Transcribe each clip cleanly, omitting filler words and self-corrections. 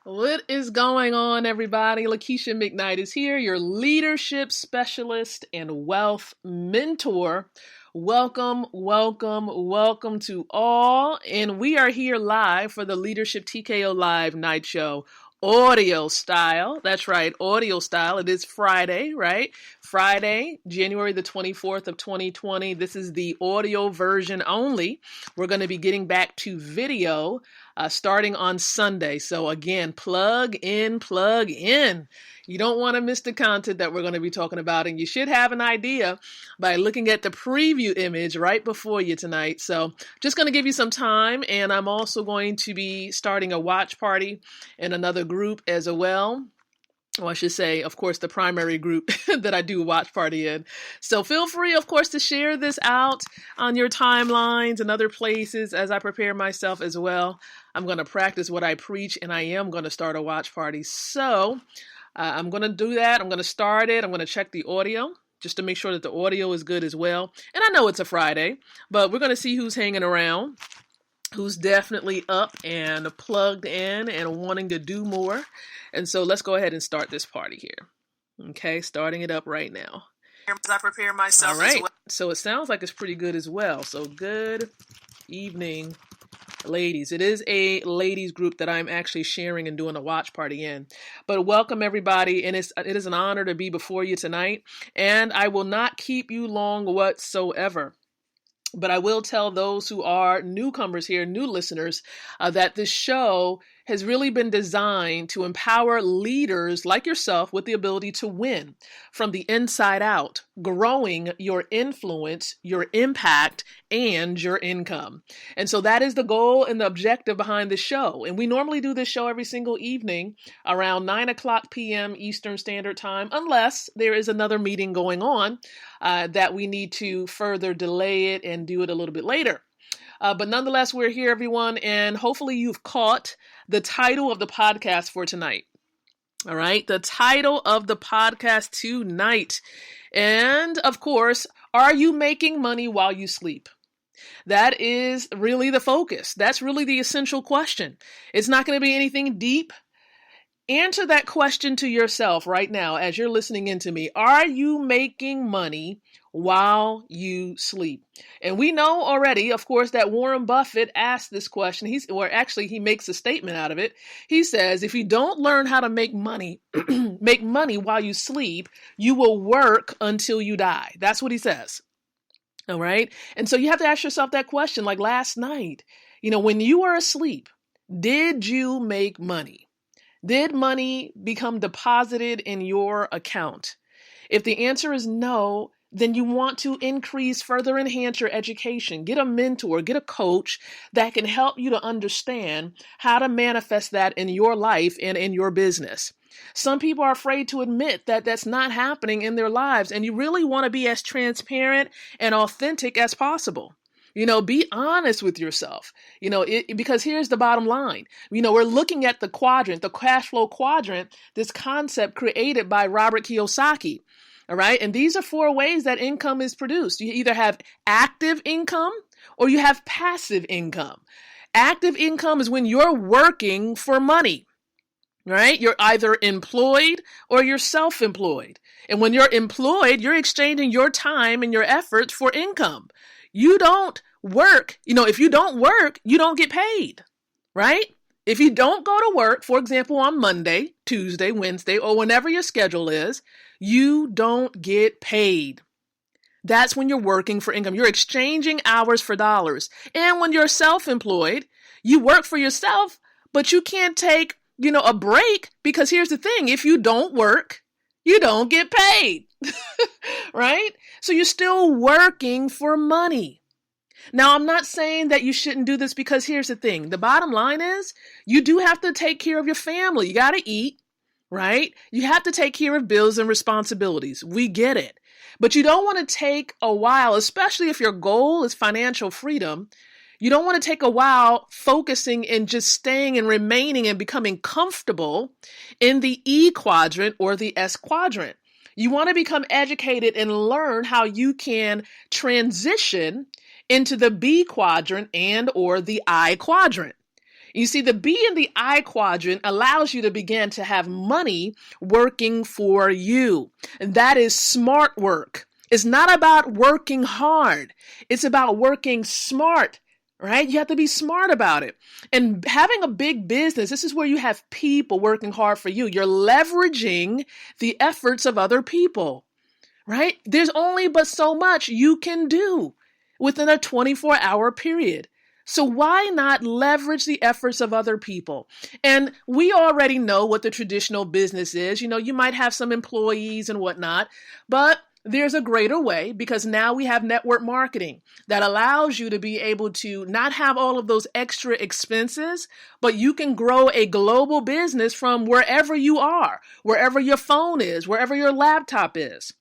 What is going on, everybody? Lakeisha McKnight is here, your leadership specialist and wealth mentor. Welcome, welcome, welcome to all. And we are here live for the Leadership TKO Live Night Show. Audio style. That's right, audio style. It is Friday, right? Friday, January the 24th of 2020. This is the audio version only. We're going to be getting back to video starting on Sunday. So again, plug in, plug in. You don't want to miss the content that we're going to be talking about, and you should have an idea by looking at the preview image right before you tonight. So just going to give you some time, and I'm also going to be starting a watch party in another group as well. Well, I should say, of course, the primary group that I do watch party in. So feel free, of course, to share this out on your timelines and other places as I prepare myself as well. I'm going to practice what I preach, and I am going to start a watch party. So I'm going to do that. I'm going to start it. I'm going to check the audio just to make sure that the audio is good as well. And I know it's a Friday, but we're going to see who's hanging around, who's definitely up and plugged in and wanting to do more. And so let's go ahead and start this party here. Okay, starting it up right now. As I prepare myself. All right, so it sounds like it's pretty good as well. So good evening, ladies. It is a ladies group that I'm actually sharing and doing a watch party in. But welcome everybody, and it is an honor to be before you tonight. And I will not keep you long whatsoever. But I will tell those who are newcomers here, new listeners, that this show has really been designed to empower leaders like yourself with the ability to win from the inside out, growing your influence, your impact, and your income. And so that is the goal and the objective behind the show. And we normally do this show every single evening around 9:00 p.m. Eastern Standard Time, unless there is another meeting going on that we need to further delay it and do it a little bit later. But nonetheless, we're here, everyone, and hopefully you've caught the title of the podcast for tonight. All right, the title of the podcast tonight. And of course, are you making money while you sleep? That is really the focus. That's really the essential question. It's not going to be anything deep. Answer that question to yourself right now as you're listening into me. Are you making money while you sleep? And we know already, of course, that Warren Buffett asked this question. He makes a statement out of it. He says, if you don't learn how to make money, make money while you sleep, you will work until you die. That's what he says. All right. And so you have to ask yourself that question, like last night, when you were asleep, did you make money? Did money become deposited in your account? If the answer is no, then you want to further enhance your education. Get a mentor, get a coach that can help you to understand how to manifest that in your life and in your business. Some people are afraid to admit that that's not happening in their lives, and you really want to be as transparent and authentic as possible. Be honest with yourself, because here's the bottom line. We're looking at the quadrant, the cash flow quadrant, this concept created by Robert Kiyosaki. All right. And these are 4 ways that income is produced. You either have active income or you have passive income. Active income is when you're working for money, right? You're either employed or you're self-employed. And when you're employed, you're exchanging your time and your efforts for income. You don't work. If you don't work, you don't get paid, right? If you don't go to work, for example, on Monday, Tuesday, Wednesday, or whenever your schedule is, you don't get paid. That's when you're working for income. You're exchanging hours for dollars. And when you're self-employed, you work for yourself, but you can't take, a break, because here's the thing. If you don't work, you don't get paid, right? So you're still working for money. Now, I'm not saying that you shouldn't do this, because here's the thing. The bottom line is you do have to take care of your family. You got to eat, right? You have to take care of bills and responsibilities. We get it. But you don't want to take a while, especially if your goal is financial freedom. You don't want to take a while focusing and just staying and remaining and becoming comfortable in the E quadrant or the S quadrant. You want to become educated and learn how you can transition into the B quadrant and or the I quadrant. You see, the B in the I quadrant allows you to begin to have money working for you. And that is smart work. It's not about working hard. It's about working smart, right? You have to be smart about it. And having a big business, this is where you have people working hard for you. You're leveraging the efforts of other people, right? There's only but so much you can do within a 24-hour period. So why not leverage the efforts of other people? And we already know what the traditional business is. You know, you might have some employees and whatnot, but there's a greater way, because now we have network marketing that allows you to be able to not have all of those extra expenses, but you can grow a global business from wherever you are, wherever your phone is, wherever your laptop is.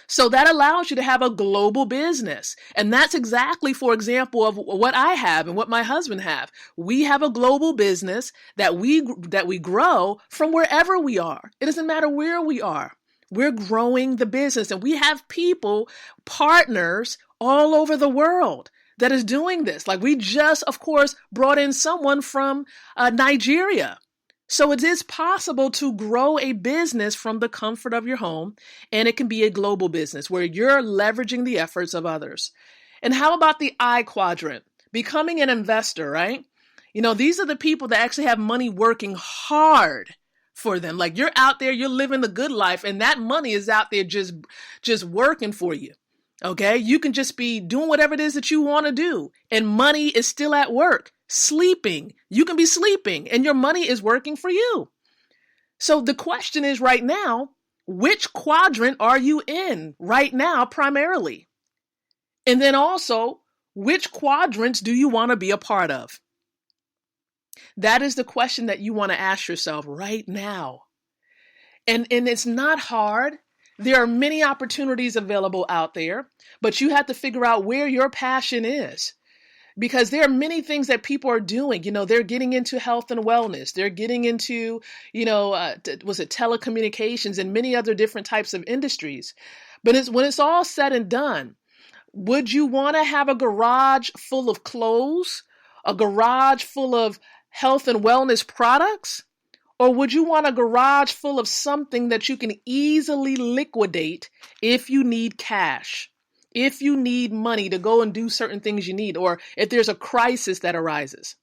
So that allows you to have a global business. And that's exactly, for example, of what I have and what my husband have. We have a global business that we grow from wherever we are. It doesn't matter where we are. We're growing the business, and we have people, partners all over the world that is doing this. Like, we just, of course, brought in someone from Nigeria. So it is possible to grow a business from the comfort of your home, and it can be a global business where you're leveraging the efforts of others. And how about the I quadrant? Becoming an investor, right? You know, these are the people that actually have money working hard for them. Like, you're out there, you're living the good life, and that money is out there just working for you. Okay? You can just be doing whatever it is that you want to do, and money is still at work. Sleeping. You can be sleeping and your money is working for you. So the question is right now, which quadrant are you in right now primarily? And then also, which quadrants do you want to be a part of? That is the question that you want to ask yourself right now. And it's not hard. There are many opportunities available out there, but you have to figure out where your passion is. Because there are many things that people are doing. You know, they're getting into health and wellness. They're getting into, telecommunications and many other different types of industries. But when it's all said and done, would you want to have a garage full of clothes, a garage full of health and wellness products? Or would you want a garage full of something that you can easily liquidate if you need cash? If you need money to go and do certain things you need, or if there's a crisis that arises.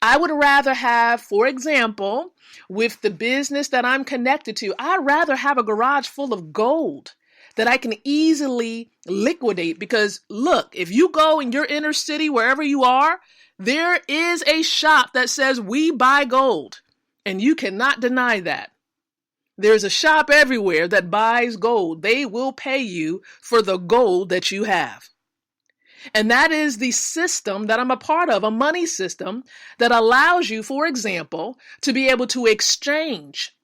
I would rather have, for example, with the business that I'm connected to, I'd rather have a garage full of gold that I can easily liquidate. Because look, if you go in your inner city, wherever you are, there is a shop that says we buy gold, and you cannot deny that. There's a shop everywhere that buys gold. They will pay you for the gold that you have. And that is the system that I'm a part of, a money system that allows you, for example, to be able to exchange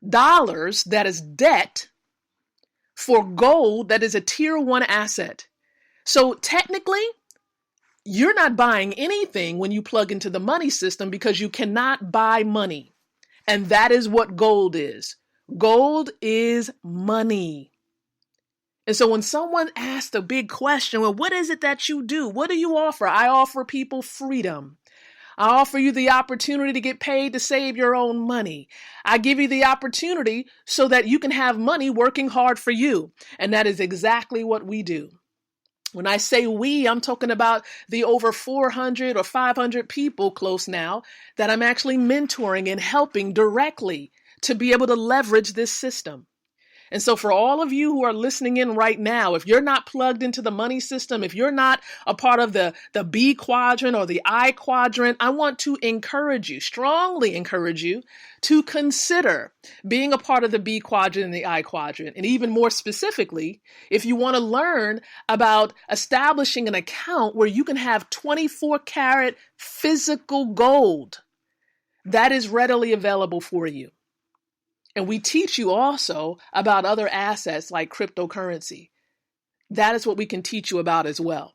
dollars that is debt for gold that is a tier 1 asset. So technically, you're not buying anything when you plug into the money system, because you cannot buy money. And that is what gold is. Gold is money. And so when someone asks the big question, well, what is it that you do? What do you offer? I offer people freedom. I offer you the opportunity to get paid to save your own money. I give you the opportunity so that you can have money working hard for you. And that is exactly what we do. When I say we, I'm talking about the over 400 or 500 people close now that I'm actually mentoring and helping directly to be able to leverage this system. And so for all of you who are listening in right now, if you're not plugged into the money system, if you're not a part of the B quadrant or the I quadrant, I want to encourage you, strongly encourage you, to consider being a part of the B quadrant and the I quadrant. And even more specifically, if you want to learn about establishing an account where you can have 24 karat physical gold, that is readily available for you. And we teach you also about other assets like cryptocurrency. That is what we can teach you about as well.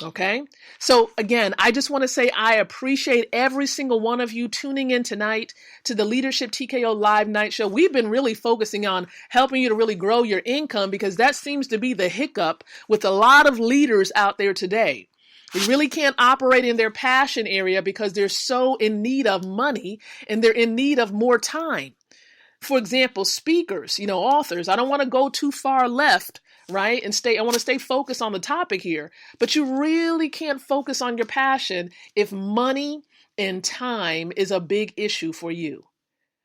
Okay? So again, I just want to say I appreciate every single one of you tuning in tonight to the Leadership TKO Live Night Show. We've been really focusing on helping you to really grow your income, because that seems to be the hiccup with a lot of leaders out there today. They really can't operate in their passion area because they're so in need of money and they're in need of more time. For example, speakers, authors. I don't want to go too far left, right? I want to stay focused on the topic here, but you really can't focus on your passion if money and time is a big issue for you.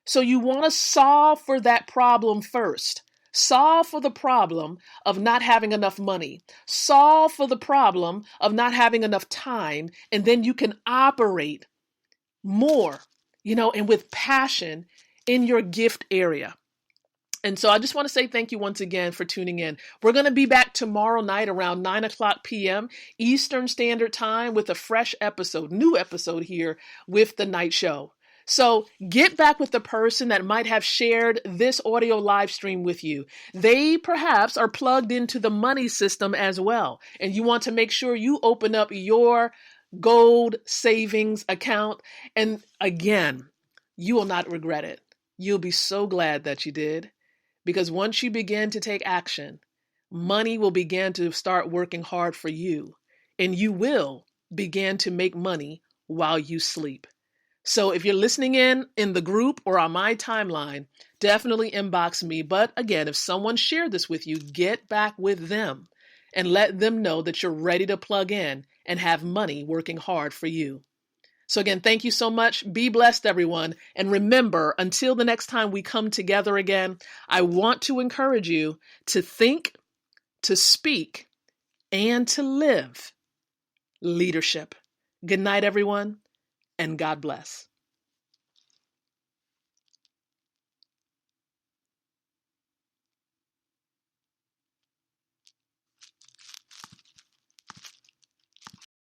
So you want to solve for that problem first. Solve for the problem of not having enough money. Solve for the problem of not having enough time. And then you can operate more, and with passion in your gift area. And so I just want to say thank you once again for tuning in. We're going to be back tomorrow night around 9:00 p.m. Eastern Standard Time with a fresh episode, new episode here with The Night Show. So get back with the person that might have shared this audio live stream with you. They perhaps are plugged into the money system as well. And you want to make sure you open up your gold savings account. And again, you will not regret it. You'll be so glad that you did. Because once you begin to take action, money will begin to start working hard for you. And you will begin to make money while you sleep. So if you're listening in the group or on my timeline, definitely inbox me. But again, if someone shared this with you, get back with them and let them know that you're ready to plug in and have money working hard for you. So again, thank you so much. Be blessed, everyone. And remember, until the next time we come together again, I want to encourage you to think, to speak, and to live leadership. Good night, everyone, and God bless.